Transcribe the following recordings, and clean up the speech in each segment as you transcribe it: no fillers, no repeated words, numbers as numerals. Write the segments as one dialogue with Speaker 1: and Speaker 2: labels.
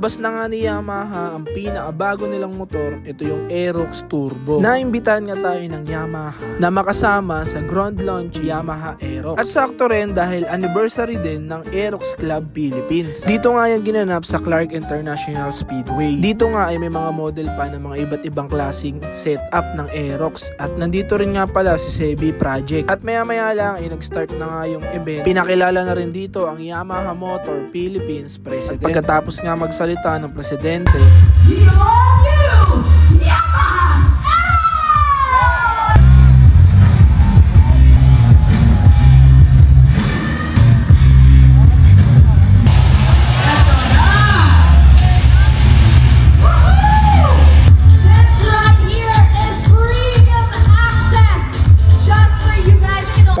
Speaker 1: Inilabas na nga ni Yamaha ang pinakabago nilang motor, ito yung Aerox Turbo. Naimbitahan nga tayo ng Yamaha na makasama sa ground launch Yamaha Aerox. At sakto rin dahil anniversary din ng Aerox Club Philippines. Dito nga yan ginanap sa Clark International Speedway. Dito nga ay may mga model pa ng mga iba't ibang klaseng setup ng Aerox. At nandito rin nga pala si Sebi Project. At maya maya lang ay nag-start na nga yung event. Pinakilala na rin dito ang Yamaha Motor Philippines President. At pagkatapos nga magsalita ng presidente,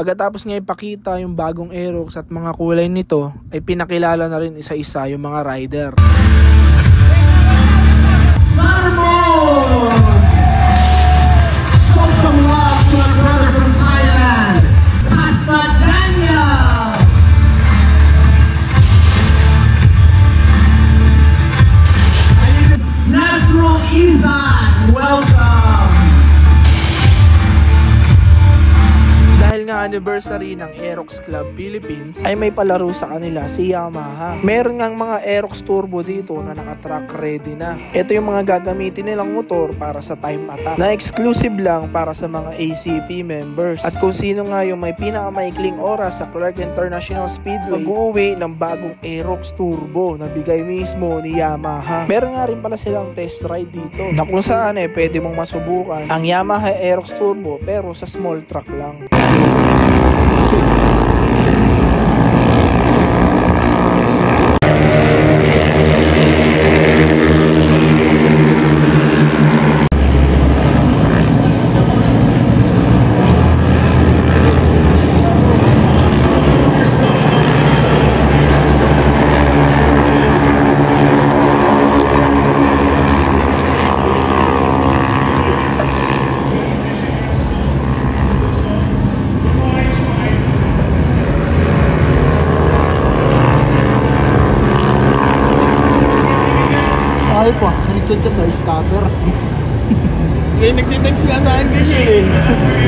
Speaker 1: pagkatapos nga ipakita yung bagong Aerox at mga kulay nito, ay pinakilala na rin isa-isa yung mga rider.
Speaker 2: Show some love to our brother from Thailand, Pastor Daniel. Nasrul Izan, welcome.
Speaker 1: Dahil nga anniversary ng Aerox Club Philippines, ay may palaro sa kanila si Yamaha. Meron ngang mga Aerox Turbo dito na naka-track ready na. Ito yung mga gagamitin nilang motor para sa time attack, na exclusive lang para sa mga ACP members. At kung sino nga yung may pinakamaikling oras sa Clark International Speedway, mag-uwi ng bagong Aerox Turbo na bigay mismo ni Yamaha. Meron nga rin pala silang test ride dito, na kung saan pwede mong masubukan ang Yamaha Aerox Turbo pero sa small truck lang.
Speaker 3: Ay po, sinikit na scatter.
Speaker 4: Kaya nagtitext nga sa akin ganyan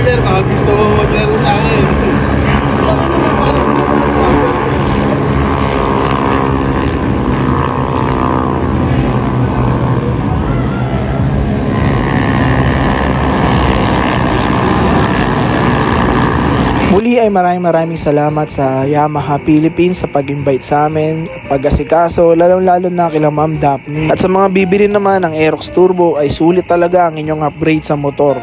Speaker 4: Sir, baka gusto mo maglaro sa akin.
Speaker 1: Muli ay maraming salamat sa Yamaha Philippines sa pag-invite sa amin at pag-asikaso, lalong-lalo na kila Ma'am Daphne. At sa mga bibili naman ng Aerox Turbo ay sulit talaga ang inyong upgrade sa motor.